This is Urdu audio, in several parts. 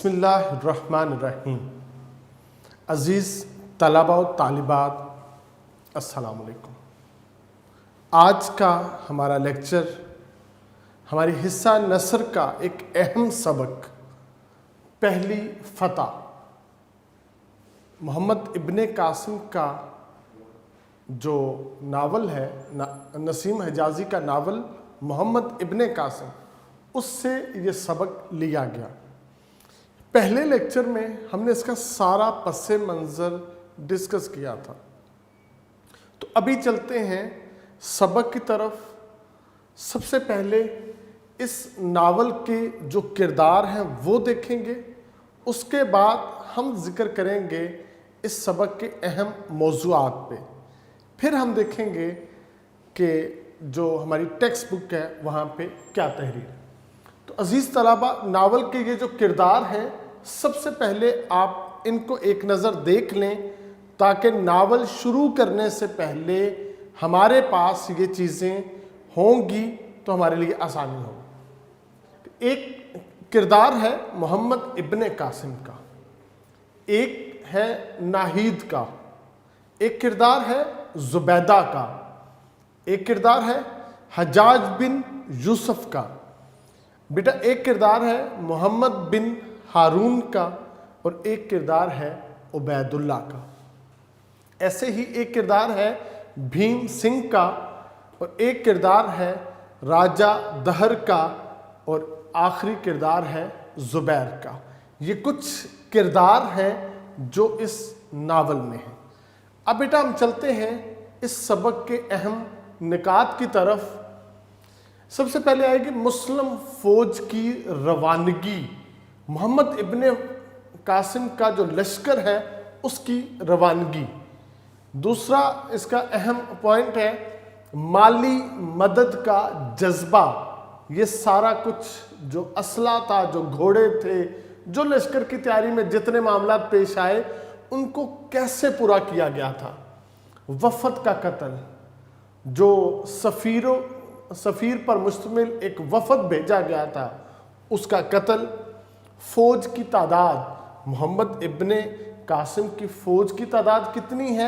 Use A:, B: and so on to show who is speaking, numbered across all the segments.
A: بسم اللہ الرحمن الرحیم۔ عزیز طلباء و طالبات، السلام علیکم۔ آج کا ہمارا لیکچر ہماری حصہ نثر کا ایک اہم سبق پہلی فتح، محمد ابن قاسم کا جو ناول ہے، نسیم حجازی کا ناول محمد ابن قاسم، اس سے یہ سبق لیا گیا۔ پہلے لیکچر میں ہم نے اس کا سارا پس منظر ڈسکس کیا تھا، تو ابھی چلتے ہیں سبق کی طرف۔ سب سے پہلے اس ناول کے جو کردار ہیں وہ دیکھیں گے، اس کے بعد ہم ذکر کریں گے اس سبق کے اہم موضوعات پہ، پھر ہم دیکھیں گے کہ جو ہماری ٹیکسٹ بک ہے وہاں پہ کیا تحریر ہے۔ تو عزیز طلباء، ناول کے یہ جو کردار ہیں، سب سے پہلے آپ ان کو ایک نظر دیکھ لیں تاکہ ناول شروع کرنے سے پہلے ہمارے پاس یہ چیزیں ہوں گی تو ہمارے لیے آسانی ہوگی۔ ایک کردار ہے محمد ابن قاسم کا، ایک ہے ناہید کا، ایک کردار ہے زبیدہ کا، ایک کردار ہے حجاج بن یوسف کا، بیٹا ایک کردار ہے محمد بن ہارون کا، اور ایک کردار ہے عبید اللہ کا۔ ایسے ہی ایک کردار ہے بھیم سنگھ کا، اور ایک کردار ہے راجہ دہر کا، اور آخری کردار ہے زبیر کا۔ یہ کچھ کردار ہیں جو اس ناول میں ہیں۔ اب بیٹا ہم چلتے ہیں اس سبق کے اہم نکات کی طرف۔ سب سے پہلے آئے گی مسلم فوج کی روانگی، محمد ابن قاسم کا جو لشکر ہے اس کی روانگی۔ دوسرا اس کا اہم پوائنٹ ہے مالی مدد کا جذبہ۔ یہ سارا کچھ جو اسلحہ تھا، جو گھوڑے تھے، جو لشکر کی تیاری میں جتنے معاملات پیش آئے، ان کو کیسے پورا کیا گیا تھا۔ وفد کا قتل، جو سفیر پر مشتمل ایک وفد بھیجا گیا تھا، اس کا قتل۔ فوج کی تعداد، محمد ابن قاسم کی فوج کی تعداد کتنی ہے،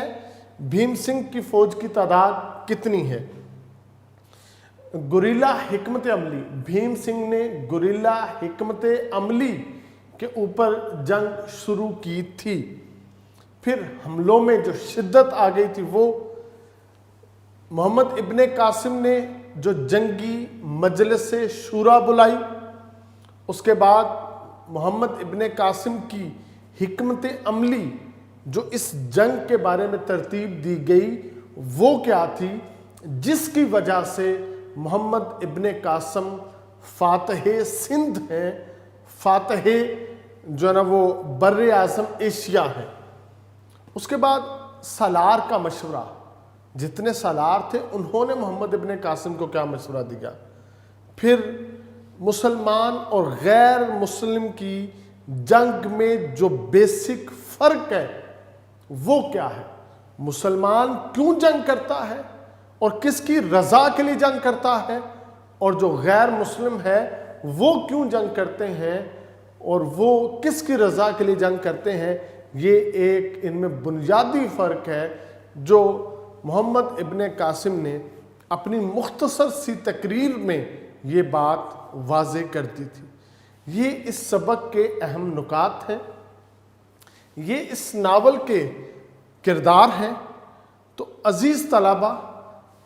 A: بھیم سنگھ کی فوج کی تعداد کتنی ہے۔ گوریلا حکمت عملی، بھیم سنگھ نے گوریلا حکمت عملی کے اوپر جنگ شروع کی تھی۔ پھر حملوں میں جو شدت آ گئی تھی، وہ محمد ابن قاسم نے جو جنگی مجلس شورا بلائی، اس کے بعد محمد ابن قاسم کی حکمت عملی جو اس جنگ کے بارے میں ترتیب دی گئی وہ کیا تھی، جس کی وجہ سے محمد ابن قاسم فاتح سندھ ہیں، فاتح جو ہے نا وہ بر اعظم ایشیا ہے۔ اس کے بعد سالار کا مشورہ، جتنے سالار تھے انہوں نے محمد ابن قاسم کو کیا مشورہ دیا۔ پھر مسلمان اور غیر مسلم کی جنگ میں جو بیسک فرق ہے وہ کیا ہے، مسلمان کیوں جنگ کرتا ہے اور کس کی رضا کے لیے جنگ کرتا ہے، اور جو غیر مسلم ہے وہ کیوں جنگ کرتے ہیں اور وہ کس کی رضا کے لیے جنگ کرتے ہیں۔ یہ ایک ان میں بنیادی فرق ہے جو محمد ابن قاسم نے اپنی مختصر سی تقریر میں یہ بات واضح کر دی تھی۔ یہ اس سبق کے اہم نکات ہیں، یہ اس ناول کے کردار ہیں۔ تو عزیز طلباء،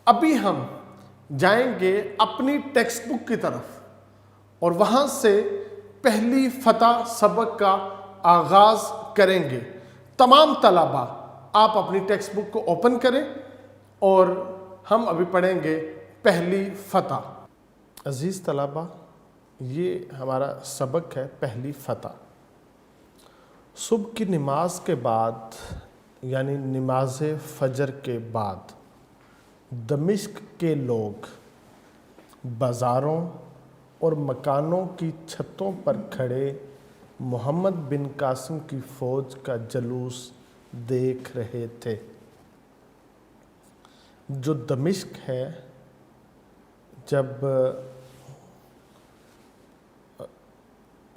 A: ابھی ہم جائیں گے اپنی ٹیکسٹ بک کی طرف، اور وہاں سے پہلی فتح سبق کا آغاز کریں گے۔ تمام طلباء آپ اپنی ٹیکسٹ بک کو اوپن کریں اور ہم ابھی پڑھیں گے پہلی فتح۔ عزیز طلباء، یہ ہمارا سبق ہے پہلی فتح۔ صبح کی نماز کے بعد، یعنی نماز فجر کے بعد، دمشق کے لوگ بازاروں اور مکانوں کی چھتوں پر کھڑے محمد بن قاسم کی فوج کا جلوس دیکھ رہے تھے۔ جو دمشق ہے، جب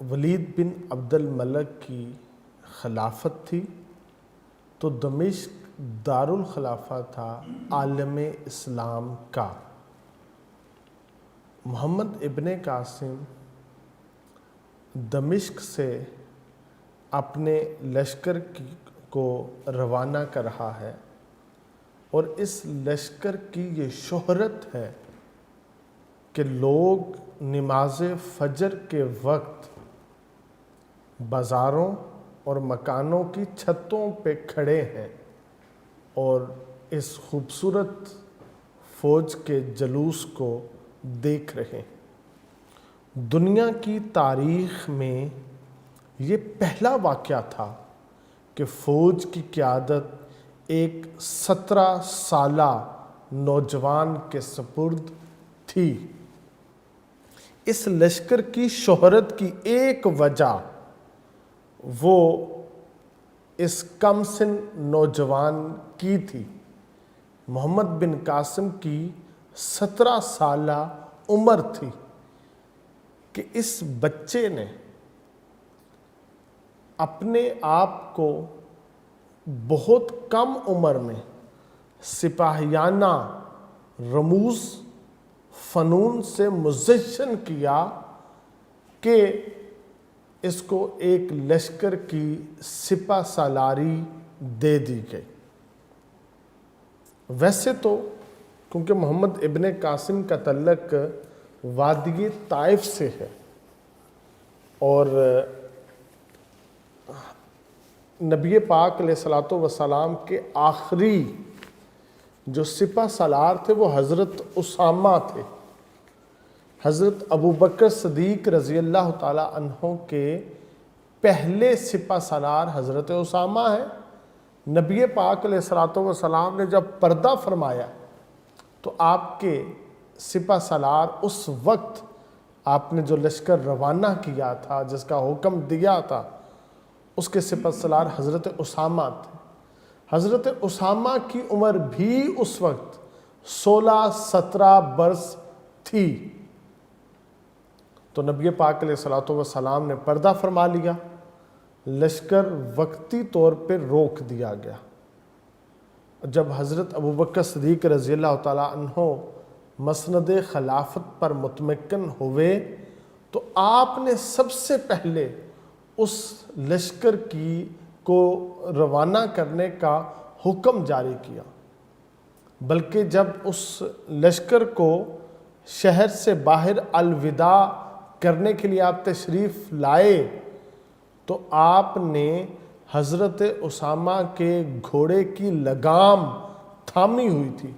A: ولید بن عبد الملک کی خلافت تھی تو دمشق دارالخلافہ تھا عالم اسلام کا۔ محمد ابن قاسم دمشق سے اپنے لشکر کو روانہ کر رہا ہے، اور اس لشکر کی یہ شہرت ہے کہ لوگ نماز فجر کے وقت بازاروں اور مکانوں کی چھتوں پہ کھڑے ہیں اور اس خوبصورت فوج کے جلوس کو دیکھ رہے ہیں۔ دنیا کی تاریخ میں یہ پہلا واقعہ تھا کہ فوج کی قیادت ایک 17 سالہ نوجوان کے سپرد تھی۔ اس لشکر کی شہرت کی ایک وجہ وہ اس کم سن نوجوان کی تھی۔ محمد بن قاسم کی 17 سالہ عمر تھی کہ اس بچے نے اپنے آپ کو بہت کم عمر میں سپاہیانہ رموز فنون سے مزین کیا کہ اس کو ایک لشکر کی سپہ سالاری دے دی گئی۔ ویسے تو کیونکہ محمد ابن قاسم کا تعلق وادی طائف سے ہے اور نبی پاک علیہ الصلوۃ والسلام کے آخری جو سپہ سالار تھے وہ حضرت اسامہ تھے۔ حضرت ابوبکر صدیق رضی اللہ تعالی عنہ کے پہلے سپہ سالار حضرت اسامہ ہیں۔ نبی پاک علیہ الصلوۃ والسلام نے جب پردہ فرمایا تو آپ کے سپہ سالار اس وقت آپ نے جو لشکر روانہ کیا تھا، جس کا حکم دیا تھا، اس کے سپہ سالار حضرت اسامہ تھے۔ حضرت اسامہ کی عمر بھی اس وقت 16-17 برس تھی۔ تو نبی پاک علیہ الصلوۃ والسلام نے پردہ فرما لیا، لشکر وقتی طور پہ روک دیا گیا۔ جب حضرت ابوبکر صدیق رضی اللہ تعالیٰ عنہ مسند خلافت پر متمکن ہوئے تو آپ نے سب سے پہلے اس لشکر کو روانہ کرنے کا حکم جاری کیا، بلکہ جب اس لشکر کو شہر سے باہر الوداع کرنے کے لیے آپ تشریف لائے تو آپ نے حضرت اسامہ کے گھوڑے کی لگام تھامی ہوئی تھی۔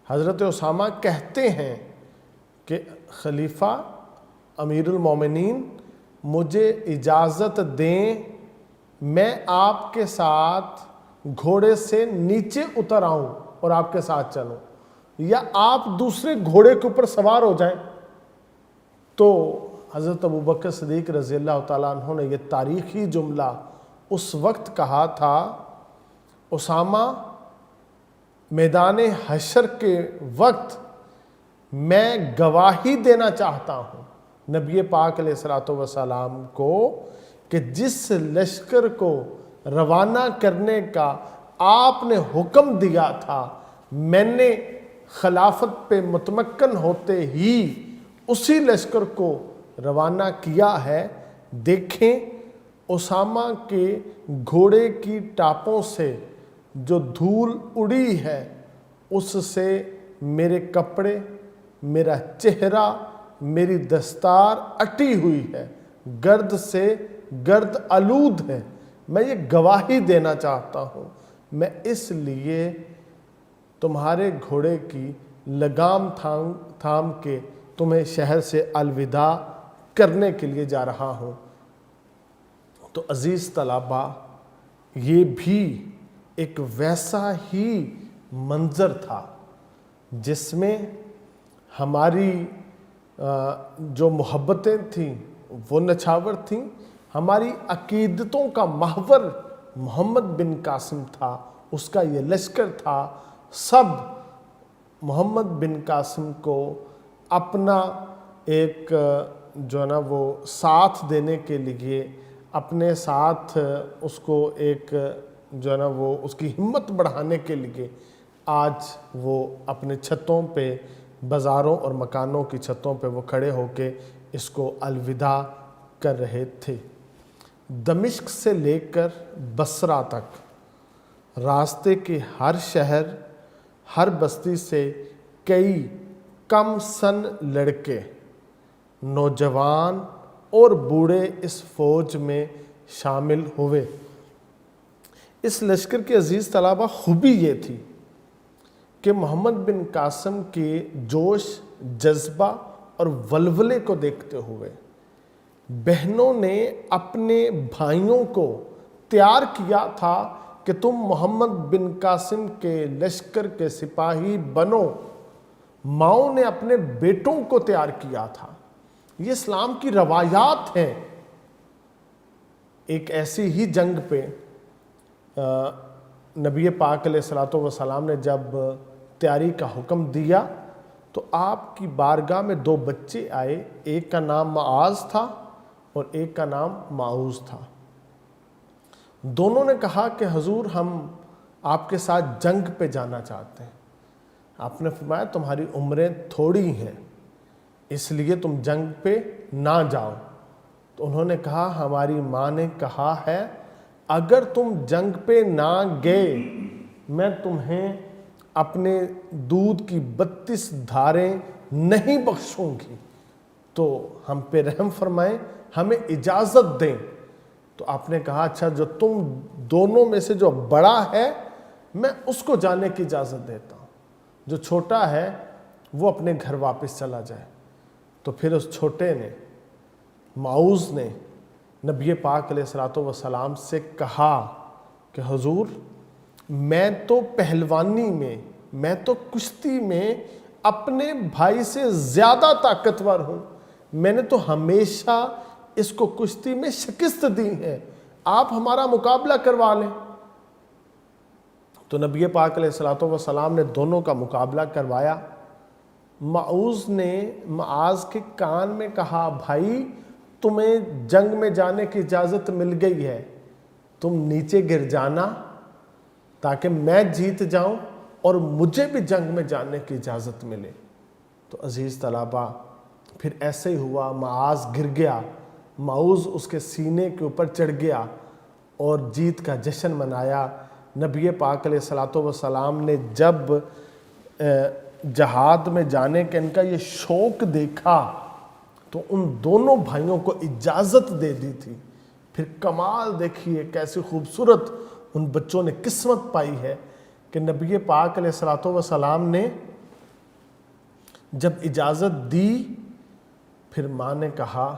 A: حضرت اسامہ کہتے ہیں کہ خلیفہ امیر المومنین مجھے اجازت دیں میں آپ کے ساتھ گھوڑے سے نیچے اتر آؤں اور آپ کے ساتھ چلوں، یا آپ دوسرے گھوڑے کے اوپر سوار ہو جائیں۔ تو حضرت ابوبکر صدیق رضی اللہ تعالیٰ عنہ نے یہ تاریخی جملہ اس وقت کہا تھا، اسامہ میدان حشر کے وقت میں گواہی دینا چاہتا ہوں نبی پاک علیہ الصلوۃ والسلام کو کہ جس لشکر کو روانہ کرنے کا آپ نے حکم دیا تھا، میں نے خلافت پہ متمکن ہوتے ہی اسی لشکر کو روانہ کیا ہے۔ دیکھیں اسامہ کے گھوڑے کی ٹاپوں سے جو دھول اڑی ہے اس سے میرے کپڑے، میرا چہرہ، میری دستار اٹی ہوئی ہے، گرد سے گرد آلود ہے۔ میں یہ گواہی دینا چاہتا ہوں، میں اس لیے تمہارے گھوڑے کی لگام تھام کے تمہیں شہر سے الوداع کرنے کے لیے جا رہا ہوں۔ تو عزیز طلباء، یہ بھی ایک ویسا ہی منظر تھا جس میں ہماری جو محبتیں تھیں وہ نچھاور تھیں، ہماری عقیدتوں کا محور محمد بن قاسم تھا، اس کا یہ لشکر تھا۔ سب محمد بن قاسم کو اپنا ایک جو ہے نا وہ ساتھ دینے کے لیے اپنے ساتھ اس کو ایک جو ہے نا وہ اس کی ہمت بڑھانے کے لیے آج وہ اپنے چھتوں پہ، بازاروں اور مکانوں کی چھتوں پہ وہ کھڑے ہو کے اس کو الوداع کر رہے تھے۔ دمشق سے لے کر بصرہ تک راستے کے ہر شہر، ہر بستی سے کئی کم سن لڑکے، نوجوان اور بوڑھے اس فوج میں شامل ہوئے۔ اس لشکر کے عزیز طلبہ خوبی یہ تھی کہ محمد بن قاسم کے جوش، جذبہ اور ولولے کو دیکھتے ہوئے بہنوں نے اپنے بھائیوں کو تیار کیا تھا کہ تم محمد بن قاسم کے لشکر کے سپاہی بنو۔ ماؤں نے اپنے بیٹوں کو تیار کیا تھا۔ یہ اسلام کی روایات ہیں۔ ایک ایسی ہی جنگ پہ نبی پاک علیہ الصلوۃ والسلام نے جب تیاری کا حکم دیا تو آپ کی بارگاہ میں 2 بچے آئے، ایک کا نام معاذ تھا اور ایک کا نام معوذ تھا۔ دونوں نے کہا کہ حضور ہم آپ کے ساتھ جنگ پہ جانا چاہتے ہیں۔ آپ نے فرمایا تمہاری عمریں تھوڑی ہیں، اس لیے تم جنگ پہ نہ جاؤ۔ تو انہوں نے کہا ہماری ماں نے کہا ہے اگر تم جنگ پہ نہ گئے میں تمہیں اپنے دودھ کی 32 دھاریں نہیں بخشوں گی، تو ہم پہ رحم فرمائیں، ہمیں اجازت دیں۔ تو آپ نے کہا اچھا جو تم دونوں میں سے جو بڑا ہے میں اس کو جانے کی اجازت دیتا ہوں، جو چھوٹا ہے وہ اپنے گھر واپس چلا جائے۔ تو پھر اس چھوٹے نے، معوذ نے، نبی پاک علیہ الصلوۃ والسلام سے کہا کہ حضور میں تو پہلوانی میں، میں تو کشتی میں اپنے بھائی سے زیادہ طاقتور ہوں، میں نے تو ہمیشہ اس کو کشتی میں شکست دی ہے، آپ ہمارا مقابلہ کروا لیں۔ تو نبی پاک علیہ الصلوۃ والسلام نے دونوں کا مقابلہ کروایا۔ معوذ نے معاذ کے کان میں کہا بھائی تمہیں جنگ میں جانے کی اجازت مل گئی ہے، تم نیچے گر جانا تاکہ میں جیت جاؤں اور مجھے بھی جنگ میں جانے کی اجازت ملے۔ تو عزیز طلبہ پھر ایسے ہی ہوا، معاذ گر گیا، معوذ اس کے سینے کے اوپر چڑھ گیا اور جیت کا جشن منایا۔ نبی پاک علیہ الصلوۃ والسلام نے جب جہاد میں جانے کا ان کا یہ شوق دیکھا تو ان دونوں بھائیوں کو اجازت دے دی تھی۔ پھر کمال دیکھیے کیسی خوبصورت ان بچوں نے قسمت پائی ہے کہ نبی پاک علیہ الصلوۃ والسلام نے جب اجازت دی پھر ماں نے کہا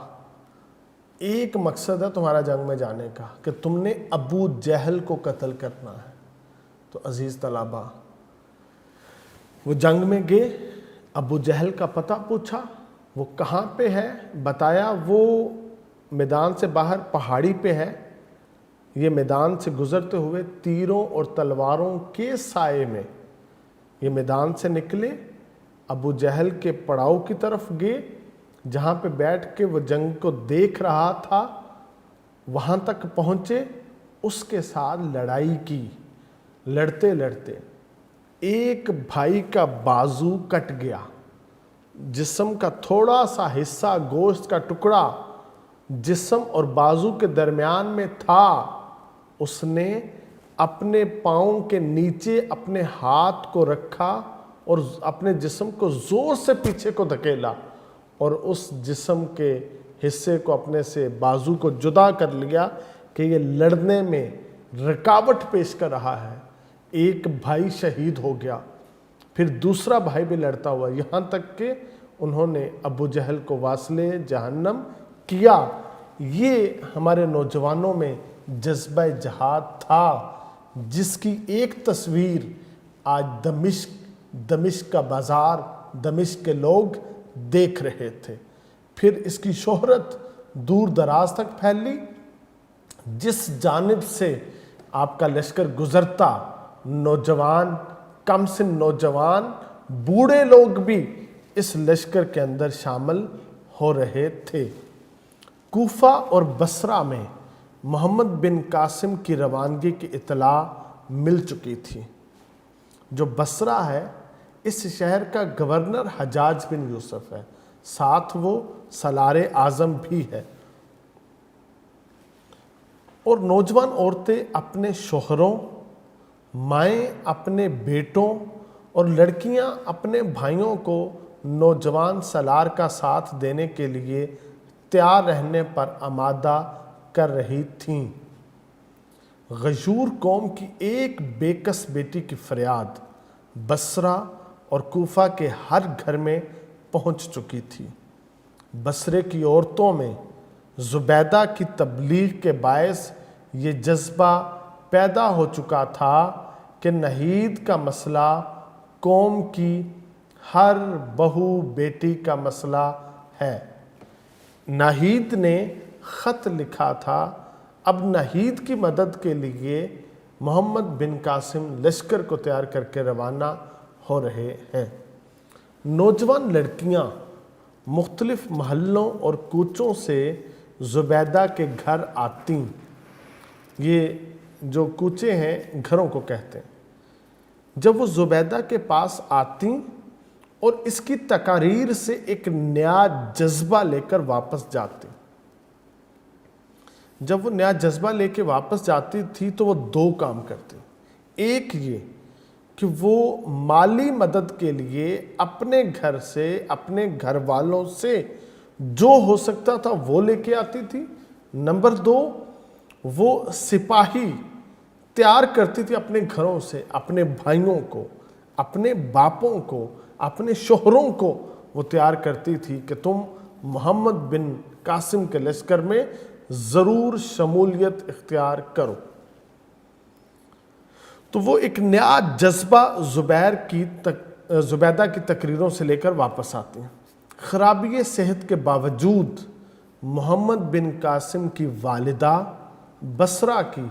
A: ایک مقصد ہے تمہارا جنگ میں جانے کا کہ تم نے ابو جہل کو قتل کرنا ہے۔ تو عزیز طلبہ وہ جنگ میں گئے، ابو جہل کا پتہ پوچھا، وہ کہاں پہ ہے بتایا، وہ میدان سے باہر پہاڑی پہ ہے۔ یہ میدان سے گزرتے ہوئے تیروں اور تلواروں کے سائے میں یہ میدان سے نکلے، ابو جہل کے پڑاؤ کی طرف گئے جہاں پہ بیٹھ کے وہ جنگ کو دیکھ رہا تھا، وہاں تک پہنچے، اس کے ساتھ لڑائی کی۔ لڑتے لڑتے ایک بھائی کا بازو کٹ گیا، جسم کا تھوڑا سا حصہ، گوشت کا ٹکڑا جسم اور بازو کے درمیان میں تھا۔ اس نے اپنے پاؤں کے نیچے اپنے ہاتھ کو رکھا اور اپنے جسم کو زور سے پیچھے کو دھکیلا اور اس جسم کے حصے کو اپنے سے، بازو کو جدا کر لیا کہ یہ لڑنے میں رکاوٹ پیش کر رہا ہے۔ ایک بھائی شہید ہو گیا، پھر دوسرا بھائی بھی لڑتا ہوا، یہاں تک کہ انہوں نے ابو جہل کو واصل جہنم کیا۔ یہ ہمارے نوجوانوں میں جذبہ جہاد تھا جس کی ایک تصویر آج دمشق کا بازار، دمشق کے لوگ دیکھ رہے تھے۔ پھر اس کی شہرت دور دراز تک پھیلی، جس جانب سے آپ کا لشکر گزرتا نوجوان، کم سن نوجوان، بوڑھے لوگ بھی اس لشکر کے اندر شامل ہو رہے تھے۔ کوفہ اور بصرہ میں محمد بن قاسم کی روانگی کی اطلاع مل چکی تھی۔ جو بصرہ ہے اس شہر کا گورنر حجاج بن یوسف ہے، ساتھ وہ سالار اعظم بھی ہے، اور نوجوان عورتیں اپنے شوہروں، مائیں اپنے بیٹوں اور لڑکیاں اپنے بھائیوں کو نوجوان سالار کا ساتھ دینے کے لیے تیار رہنے پر آمادہ کر رہی تھیں۔ غیور قوم کی ایک بے کس بیٹی کی فریاد بصرہ اور کوفہ کے ہر گھر میں پہنچ چکی تھی۔ بصرے کی عورتوں میں زبیدہ کی تبلیغ کے باعث یہ جذبہ پیدا ہو چکا تھا کہ نحید کا مسئلہ قوم کی ہر بہو بیٹی کا مسئلہ ہے۔ نحید نے خط لکھا تھا، اب نحید کی مدد کے لیے محمد بن قاسم لشکر کو تیار کر کے روانہ ہو رہے ہیں۔ نوجوان لڑکیاں مختلف محلوں اور کوچوں سے زبیدہ کے گھر آتیں۔ یہ جو کوچے ہیں گھروں کو کہتے ہیں۔ جب وہ زبیدہ کے پاس آتیں اور اس کی تقاریر سے ایک نیا جذبہ لے کر واپس جاتی، جب وہ نیا جذبہ لے کے واپس جاتی تھی تو وہ دو کام کرتی۔ ایک یہ کہ وہ مالی مدد کے لیے اپنے گھر سے، اپنے گھر والوں سے جو ہو سکتا تھا وہ لے کے آتی تھی۔ نمبر دو، وہ سپاہی تیار کرتی تھی اپنے گھروں سے، اپنے بھائیوں کو، اپنے باپوں کو، اپنے شوہروں کو وہ تیار کرتی تھی کہ تم محمد بن قاسم کے لشکر میں ضرور شمولیت اختیار کرو۔ تو وہ ایک نیا جذبہ زبیدہ کی تقریروں سے لے کر واپس آتی ہیں۔ خرابی صحت کے باوجود محمد بن قاسم کی والدہ بصرہ کی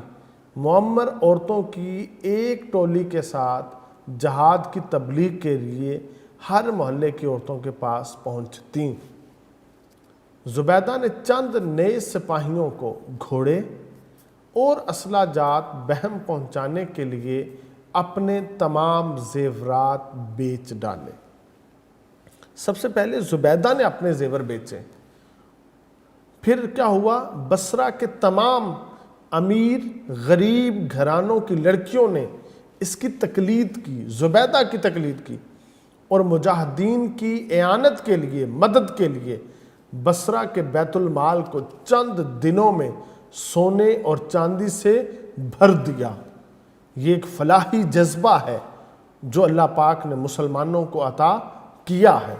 A: معمر عورتوں کی ایک ٹولی کے ساتھ جہاد کی تبلیغ کے لیے ہر محلے کی عورتوں کے پاس پہنچتیں۔ زبیدہ نے چند نئے سپاہیوں کو گھوڑے اور اسلحہ جات بہم پہنچانے کے لیے اپنے تمام زیورات بیچ ڈالے۔ سب سے پہلے زبیدہ نے اپنے زیور بیچے، پھر کیا ہوا، بصرہ کے تمام امیر غریب گھرانوں کی لڑکیوں نے اس کی تقلید کی، زبیدہ کی تقلید کی، اور مجاہدین کی اعانت کے لیے، مدد کے لیے بصرہ کے بیت المال کو چند دنوں میں سونے اور چاندی سے بھر دیا۔ یہ ایک فلاحی جذبہ ہے جو اللہ پاک نے مسلمانوں کو عطا کیا ہے۔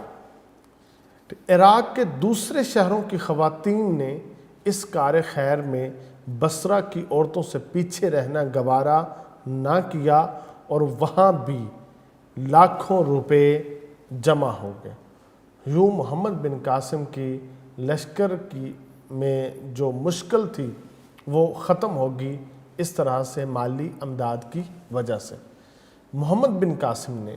A: عراق کے دوسرے شہروں کی خواتین نے اس کار خیر میں بصرہ کی عورتوں سے پیچھے رہنا گوارا نہ کیا اور وہاں بھی لاکھوں روپے جمع ہو گئے۔ یوں محمد بن قاسم کی لشکر میں جو مشکل تھی وہ ختم ہوگی، اس طرح سے مالی امداد کی وجہ سے۔ محمد بن قاسم نے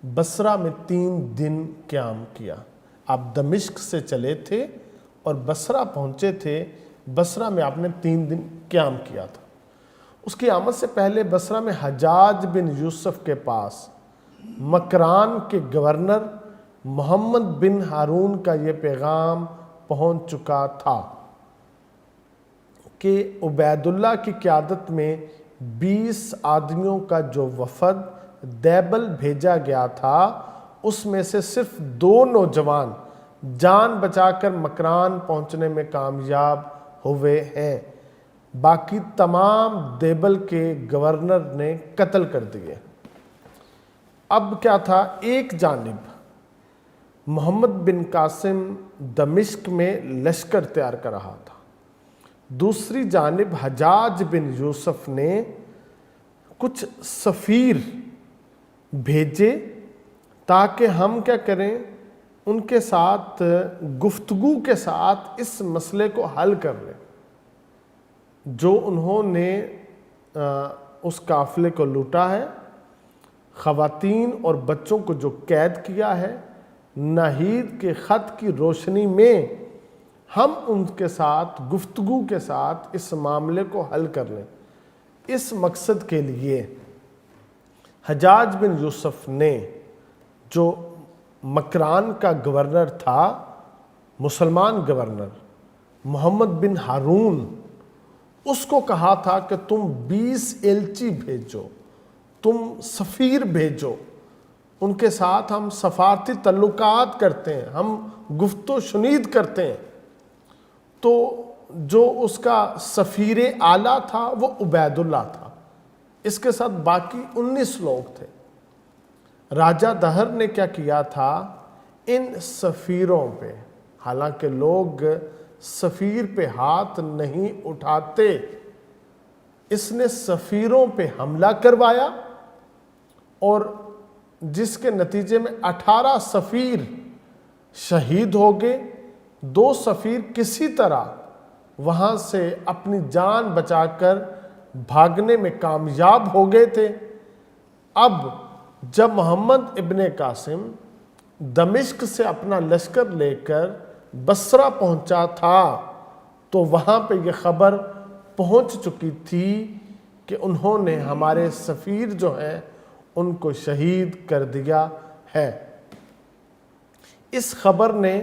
A: بصرہ میں 3 دن قیام کیا۔ آپ دمشق سے چلے تھے اور بصرہ پہنچے تھے۔ بصرہ میں آپ نے 3 دن قیام کیا تھا۔ اس کی آمد سے پہلے بصرہ میں حجاج بن یوسف کے پاس مکران کے گورنر محمد بن ہارون کا یہ پیغام پہنچ چکا تھا کہ عبید اللہ کی قیادت میں 20 آدمیوں کا جو وفد دیبل بھیجا گیا تھا اس میں سے صرف 2 نوجوان جان بچا کر مکران پہنچنے میں کامیاب ہوئے ہیں، باقی تمام دیبل کے گورنر نے قتل کر دیے۔ اب کیا تھا، ایک جانب محمد بن قاسم دمشق میں لشکر تیار کر رہا تھا، دوسری جانب حجاج بن یوسف نے کچھ سفیر بھیجے تاکہ ہم کیا کریں، ان کے ساتھ گفتگو کے ساتھ اس مسئلے کو حل کر لیں۔ جو انہوں نے اس قافلے کو لوٹا ہے، خواتین اور بچوں کو جو قید کیا ہے، ناہید کے خط کی روشنی میں ہم ان کے ساتھ گفتگو کے ساتھ اس معاملے کو حل کر لیں۔ اس مقصد کے لیے حجاج بن یوسف نے، جو مکران کا گورنر تھا، مسلمان گورنر محمد بن ہارون، اس کو کہا تھا کہ تم 20 ایلچی بھیجو، تم سفیر بھیجو، ان کے ساتھ ہم سفارتی تعلقات کرتے ہیں، ہم گفت و شنید کرتے ہیں۔ تو جو اس کا سفیر اعلیٰ تھا وہ عبید اللہ تھا، اس کے ساتھ باقی 19 لوگ تھے۔ راجہ دہر نے کیا کیا تھا، ان سفیروں پہ، حالانکہ لوگ سفیر پہ ہاتھ نہیں اٹھاتے، اس نے سفیروں پہ حملہ کروایا، اور جس کے نتیجے میں 18 سفیر شہید ہو گئے۔ 2 سفیر کسی طرح وہاں سے اپنی جان بچا کر بھاگنے میں کامیاب ہو گئے تھے۔ اب جب محمد ابن قاسم دمشق سے اپنا لشکر لے کر بصرہ پہنچا تھا تو وہاں پہ یہ خبر پہنچ چکی تھی کہ انہوں نے ہمارے سفیر جو ہیں ان کو شہید کر دیا ہے۔ اس خبر نے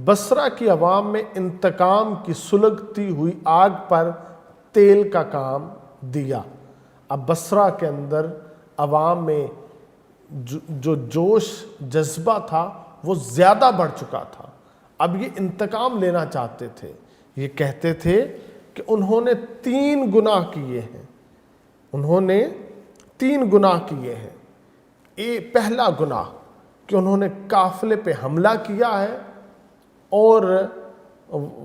A: بصرہ کی عوام میں انتقام کی سلگتی ہوئی آگ پر تیل کا کام دیا۔ اب بصرہ کے اندر عوام میں جو جوش جذبہ تھا وہ زیادہ بڑھ چکا تھا۔ اب یہ انتقام لینا چاہتے تھے، یہ کہتے تھے کہ انہوں نے 3 گناہ کیے ہیں، انہوں نے 3 گناہ کیے ہیں۔ پہلا گناہ کہ انہوں نے قافلے پہ حملہ کیا ہے اور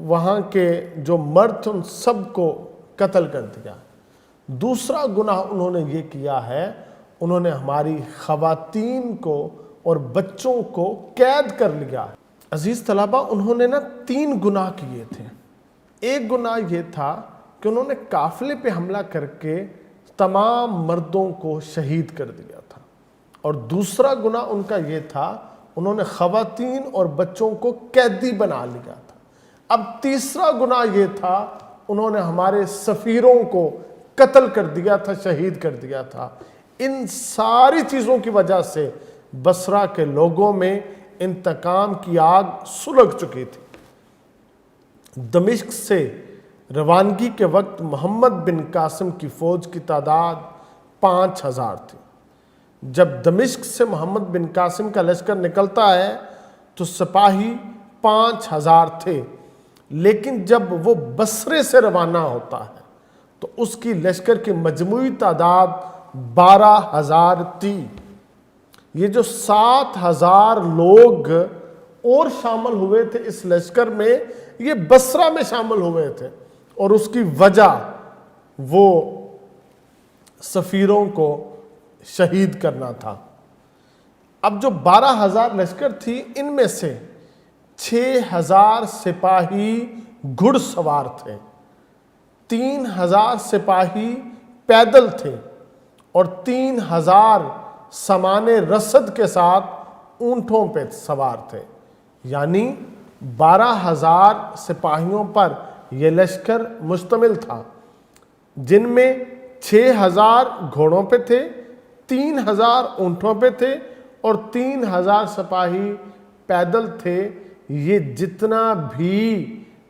A: وہاں کے جو مرد ان سب کو قتل کر دیا۔ دوسرا گناہ انہوں نے یہ کیا ہے، انہوں نے ہماری خواتین کو اور بچوں کو قید کر لیا۔ عزیز طلبہ، انہوں نے 3 گناہ کیے تھے۔ ایک گناہ یہ تھا کہ انہوں نے قافلے پہ حملہ کر کے تمام مردوں کو شہید کر دیا تھا، اور دوسرا گناہ ان کا یہ تھا انہوں نے خواتین اور بچوں کو قیدی بنا لیا تھا۔ اب تیسرا گناہ یہ تھا انہوں نے ہمارے سفیروں کو قتل کر دیا تھا، شہید کر دیا تھا۔ ان ساری چیزوں کی وجہ سے بصرہ کے لوگوں میں انتقام کی آگ سلگ چکی تھی۔ دمشق سے روانگی کے وقت محمد بن قاسم کی فوج کی تعداد 5000 تھی۔ جب دمشق سے محمد بن قاسم کا لشکر نکلتا ہے تو سپاہی 5000 تھے، لیکن جب وہ بصرے سے روانہ ہوتا ہے تو اس کی لشکر کی مجموعی تعداد 12000 تھی۔ یہ جو 7000 لوگ اور شامل ہوئے تھے اس لشکر میں، یہ بصرہ میں شامل ہوئے تھے، اور اس کی وجہ وہ سفیروں کو شہید کرنا تھا۔ اب جو 12000 لشکر تھی، ان میں سے 6000 سپاہی گھڑ سوار تھے، 3000 سپاہی پیدل تھے، اور 3000 سامان رسد کے ساتھ اونٹوں پہ سوار تھے۔ یعنی 12000 سپاہیوں پر یہ لشکر مشتمل تھا، جن میں 6000 گھوڑوں پہ تھے، 3000 اونٹوں پہ تھے، اور 3000 سپاہی پیدل تھے۔ یہ جتنا بھی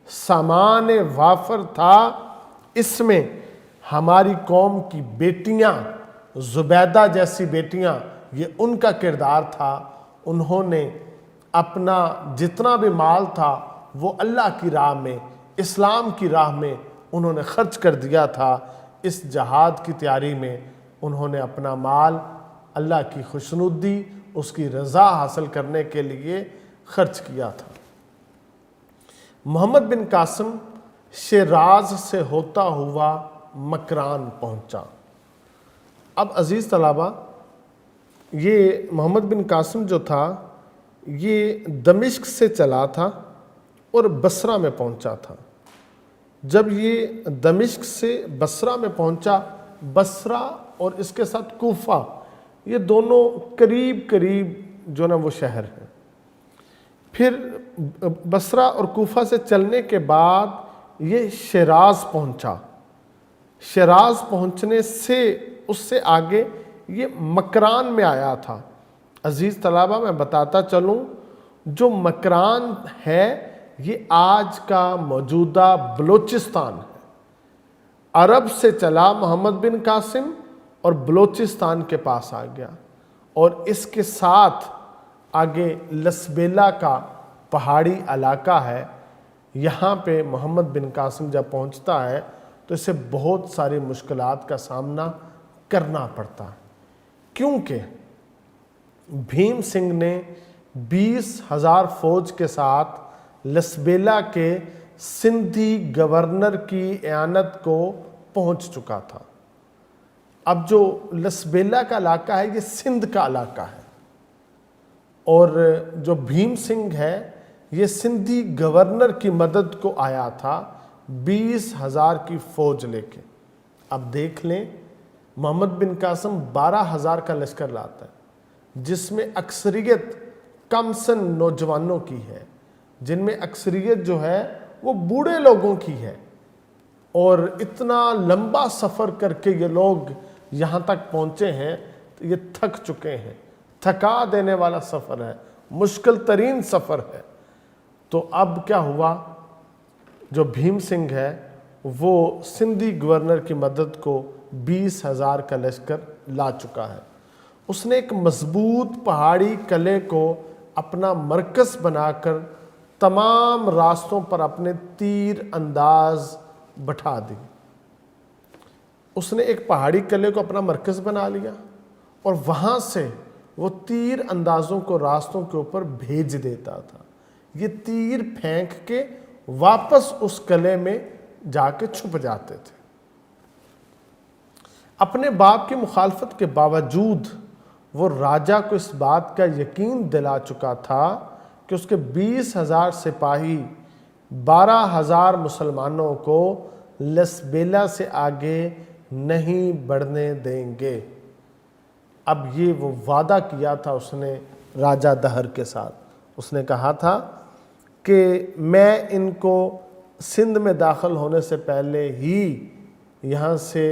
A: سامان وافر تھا، اس میں ہماری قوم کی بیٹیاں، زبیدہ جیسی بیٹیاں، یہ ان کا کردار تھا۔ انہوں نے اپنا جتنا بھی مال تھا وہ اللہ کی راہ میں، اسلام کی راہ میں انہوں نے خرچ کر دیا تھا۔ اس جہاد کی تیاری میں انہوں نے اپنا مال اللہ کی خوشنودی، اس کی رضا حاصل کرنے کے لیے خرچ کیا تھا۔ محمد بن قاسم شیراز سے ہوتا ہوا مکران پہنچا۔ اب عزیز طلبہ، یہ محمد بن قاسم جو تھا یہ دمشق سے چلا تھا اور بصرہ میں پہنچا تھا۔ جب یہ دمشق سے بصرہ میں پہنچا، بصرہ اور اس کے ساتھ کوفہ، یہ دونوں قریب قریب جو نا وہ شہر ہیں۔ پھر بصرہ اور کوفہ سے چلنے کے بعد یہ شیراز پہنچا. شیراز پہنچنے سے اس سے آگے یہ مکران میں آیا تھا. عزیز طلبہ میں بتاتا چلوں، جو مکران ہے یہ آج کا موجودہ بلوچستان ہے. عرب سے چلا محمد بن قاسم اور بلوچستان کے پاس آ گیا، اور اس کے ساتھ آگے لسبیلا کا پہاڑی علاقہ ہے. یہاں پہ محمد بن قاسم جب پہنچتا ہے تو اسے بہت ساری مشکلات کا سامنا کرنا پڑتا ہے، کیونکہ بھیم سنگھ نے 20,000 فوج کے ساتھ لسبیلا کے سندھی گورنر کی اعانت کو پہنچ چکا تھا. اب جو لسبیلا کا علاقہ ہے یہ سندھ کا علاقہ ہے، اور جو بھیم سنگھ ہے یہ سندھی گورنر کی مدد کو آیا تھا 20,000 کی فوج لے کے. اب دیکھ لیں، محمد بن قاسم 12,000 کا لشکر لاتا ہے، جس میں اکثریت کم سن نوجوانوں کی ہے، جن میں اکثریت جو ہے وہ بوڑھے لوگوں کی ہے. اور اتنا لمبا سفر کر کے یہ لوگ یہاں تک پہنچے ہیں تو یہ تھک چکے ہیں. تھکا دینے والا سفر ہے، مشکل ترین سفر ہے. تو اب کیا ہوا، جو بھیم سنگھ ہے وہ سندھی گورنر کی مدد کو 20,000 کا لشکر لا چکا ہے. اس نے ایک مضبوط پہاڑی قلعے کو اپنا مرکز بنا کر تمام راستوں پر اپنے تیر انداز بٹھا دی. اس نے ایک پہاڑی قلعے کو اپنا مرکز بنا لیا، اور وہاں سے وہ تیر اندازوں کو راستوں کے اوپر بھیج دیتا تھا. یہ تیر پھینک کے واپس اس قلعے میں جا کے چھپ جاتے تھے. اپنے باپ کی مخالفت کے باوجود وہ راجہ کو اس بات کا یقین دلا چکا تھا کہ اس کے 20,000 سپاہی 12,000 مسلمانوں کو لسبیلا سے آگے نہیں بڑھنے دیں گے. اب یہ وہ وعدہ کیا تھا اس نے راجہ دہر کے ساتھ. اس نے کہا تھا کہ میں ان کو سندھ میں داخل ہونے سے پہلے ہی یہاں سے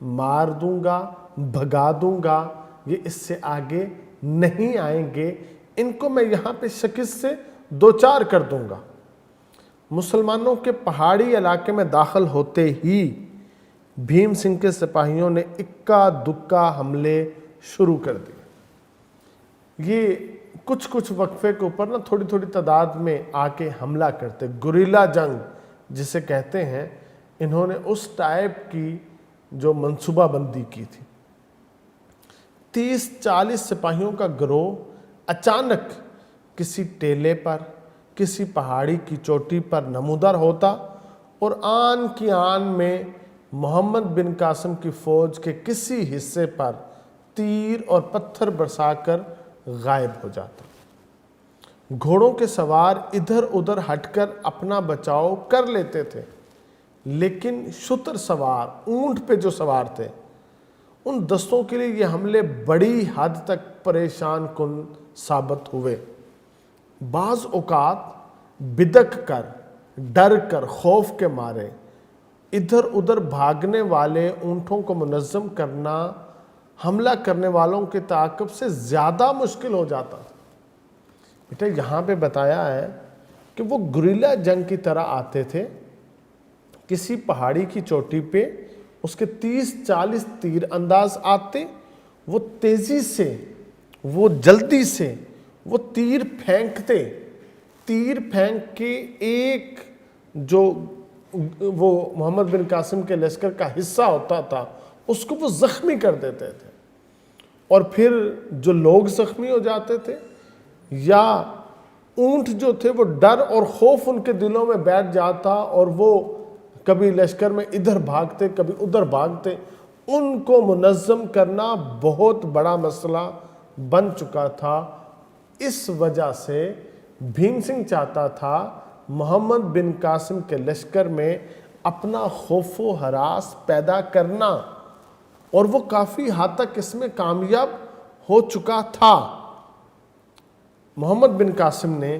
A: مار دوں گا، بھگا دوں گا، یہ اس سے آگے نہیں آئیں گے، ان کو میں یہاں پہ شکست سے دوچار کر دوں گا. مسلمانوں کے پہاڑی علاقے میں داخل ہوتے ہی بھیم سنگھ کے سپاہیوں نے اکا دکا حملے شروع کر دیے. یہ کچھ وقفے کے اوپر نا تھوڑی تھوڑی تعداد میں آ کے حملہ کرتے، گوریلا جنگ جسے کہتے ہیں. انہوں نے اس ٹائپ کی جو منصوبہ بندی کی تھی. 30-40 سپاہیوں کا گروہ اچانک کسی ٹیلے پر، کسی پہاڑی کی چوٹی پر نمودار ہوتا، اور آن کی آن میں محمد بن قاسم کی فوج کے کسی حصے پر تیر اور پتھر برسا کر غائب ہو جاتا. گھوڑوں کے سوار ادھر ادھر ہٹ کر اپنا بچاؤ کر لیتے تھے، لیکن شتر سوار، اونٹ پہ جو سوار تھے، ان دستوں کے لیے یہ حملے بڑی حد تک پریشان کن ثابت ہوئے. بعض اوقات بدک کر، ڈر کر، خوف کے مارے ادھر ادھر بھاگنے والے اونٹوں کو منظم کرنا حملہ کرنے والوں کے تعاقب سے زیادہ مشکل ہو جاتا تھا. بیٹا یہاں پہ بتایا ہے کہ وہ گوریلا جنگ کی طرح آتے تھے، کسی پہاڑی کی چوٹی پہ اس کے 30-40 تیر انداز آتے، وہ تیزی سے، وہ جلدی سے وہ تیر پھینکتے. تیر پھینک کے ایک جو وہ محمد بن قاسم کے لشکر کا حصہ ہوتا تھا اس کو وہ زخمی کر دیتے تھے، اور پھر جو لوگ زخمی ہو جاتے تھے یا اونٹ جو تھے وہ ڈر اور خوف ان کے دلوں میں بیٹھ جاتا، اور وہ کبھی لشکر میں ادھر بھاگتے کبھی ادھر بھاگتے. ان کو منظم کرنا بہت بڑا مسئلہ بن چکا تھا. اس وجہ سے بھیم سنگھ چاہتا تھا محمد بن قاسم کے لشکر میں اپنا خوف و ہراس پیدا کرنا، اور وہ کافی حد تک اس میں کامیاب ہو چکا تھا. محمد بن قاسم نے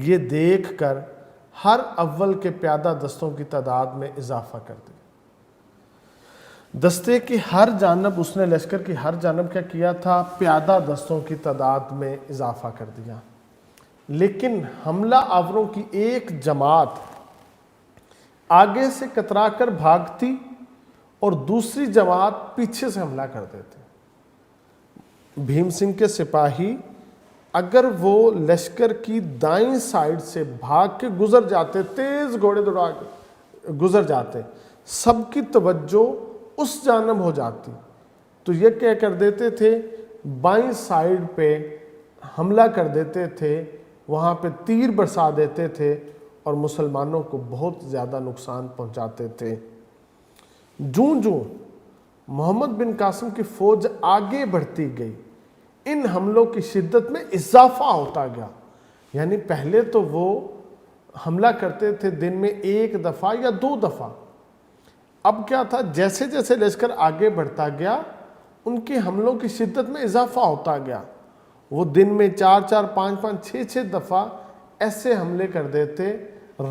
A: یہ دیکھ کر ہر اول کے پیادہ دستوں کی تعداد میں اضافہ کر دیا۔ دستے کی ہر جانب اس نے لشکر کی ہر جانب کیا کیا تھا؟ پیادہ دستوں کی تعداد میں اضافہ کر دیا۔ لیکن حملہ آوروں کی ایک جماعت آگے سے کترا کر بھاگتی اور دوسری جماعت پیچھے سے حملہ کر دیتے۔ بھیم سنگھ کے سپاہی اگر وہ لشکر کی دائیں سائیڈ سے بھاگ کے گزر جاتے، تیز گھوڑے دوڑا کے گزر جاتے، سب کی توجہ اس جانب ہو جاتی، تو یہ کیا کر دیتے تھے؟ بائیں سائیڈ پہ حملہ کر دیتے تھے، وہاں پہ تیر برسا دیتے تھے اور مسلمانوں کو بہت زیادہ نقصان پہنچاتے تھے۔ جوں محمد بن قاسم کی فوج آگے بڑھتی گئی، ان حملوں کی شدت میں اضافہ ہوتا گیا۔ یعنی پہلے تو وہ حملہ کرتے تھے دن میں ایک دفعہ یا 2 دفعہ، اب کیا تھا؟ جیسے جیسے لشکر آگے بڑھتا گیا ان کے حملوں کی شدت میں اضافہ ہوتا گیا۔ وہ دن میں 4 5 6 دفعہ ایسے حملے کر دیتے،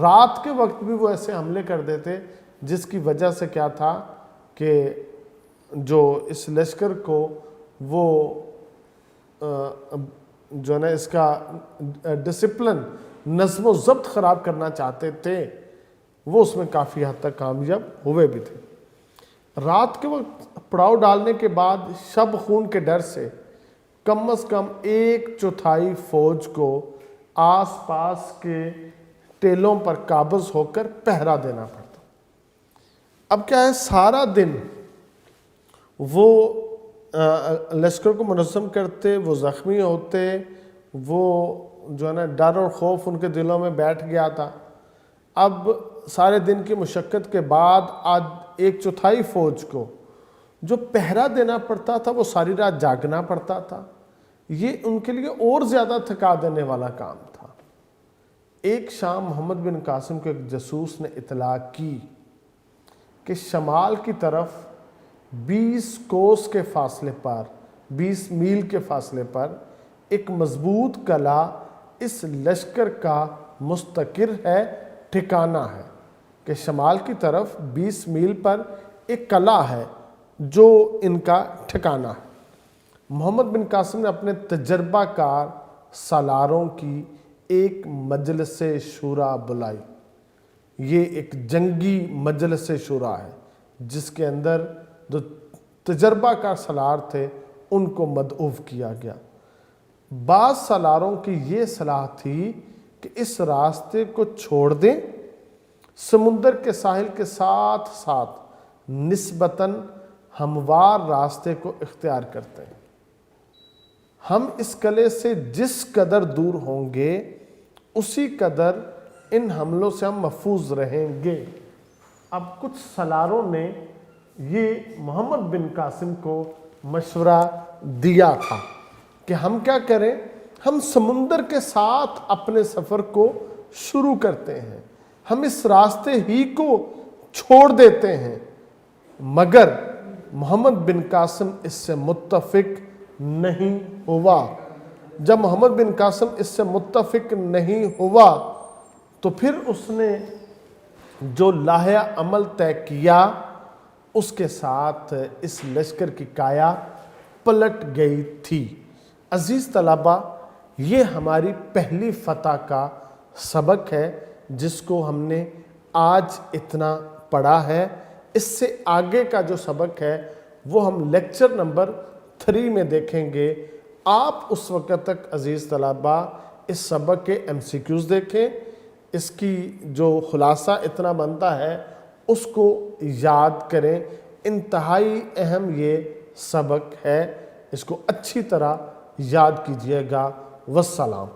A: رات کے وقت بھی وہ ایسے حملے کر دیتے، جس کی وجہ سے کیا تھا کہ جو اس لشکر کو وہ جو ہے نا اس کا ڈسپلن، نظم و ضبط خراب کرنا چاہتے تھے، وہ اس میں کافی حد تک کامیاب ہوئے بھی تھے۔ رات کے وقت پڑاؤ ڈالنے کے بعد شب خون کے ڈر سے کم از کم 1/4 فوج کو آس پاس کے ٹیلوں پر قابض ہو کر پہرا دینا پڑتا۔ اب کیا ہے، سارا دن وہ لشکر کو منظم کرتے، وہ زخمی ہوتے، وہ جو ہے نا ڈر اور خوف ان کے دلوں میں بیٹھ گیا تھا۔ اب سارے دن کی مشقت کے بعد آج 1/4 فوج کو جو پہرا دینا پڑتا تھا، وہ ساری رات جاگنا پڑتا تھا، یہ ان کے لیے اور زیادہ تھکا دینے والا کام تھا۔ ایک شام محمد بن قاسم کو ایک جاسوس نے اطلاع کی کہ شمال کی طرف 20 کوس کے فاصلے پر، 20 میل کے فاصلے پر ایک مضبوط قلعہ اس لشکر کا مستقر ہے، ٹھکانہ ہے، کہ شمال کی طرف 20 میل پر ایک قلعہ ہے جو ان کا ٹھکانہ ہے۔ محمد بن قاسم نے اپنے تجربہ کار سالاروں کی ایک مجلس شورا بلائی۔ یہ ایک جنگی مجلس شورا ہے جس کے اندر جو تجربہ کار سالار تھے ان کو مدعو کیا گیا۔ بعض سالاروں کی یہ صلاح تھی کہ اس راستے کو چھوڑ دیں، سمندر کے ساحل کے ساتھ ساتھ نسبتاً ہموار راستے کو اختیار کرتے ہیں۔ ہم اس قلعے سے جس قدر دور ہوں گے اسی قدر ان حملوں سے ہم محفوظ رہیں گے۔ اب کچھ سالاروں نے یہ محمد بن قاسم کو مشورہ دیا تھا کہ ہم کیا کریں، ہم سمندر کے ساتھ اپنے سفر کو شروع کرتے ہیں، ہم اس راستے ہی کو چھوڑ دیتے ہیں۔ مگر محمد بن قاسم اس سے متفق نہیں ہوا۔ جب محمد بن قاسم اس سے متفق نہیں ہوا تو پھر اس نے جو لائحہ عمل طے کیا اس کے ساتھ اس لشکر کی کایا پلٹ گئی تھی۔ عزیز طلبہ، یہ ہماری پہلی فتح کا سبق ہے جس کو ہم نے آج اتنا پڑھا ہے۔ اس سے آگے کا جو سبق ہے وہ ہم لیکچر نمبر 3 میں دیکھیں گے۔ آپ اس وقت تک عزیز طلبہ اس سبق کے MCQs دیکھیں، اس کی جو خلاصہ اتنا بنتا ہے اس کو یاد کریں۔ انتہائی اہم یہ سبق ہے، اس کو اچھی طرح یاد کیجئے گا۔ والسلام۔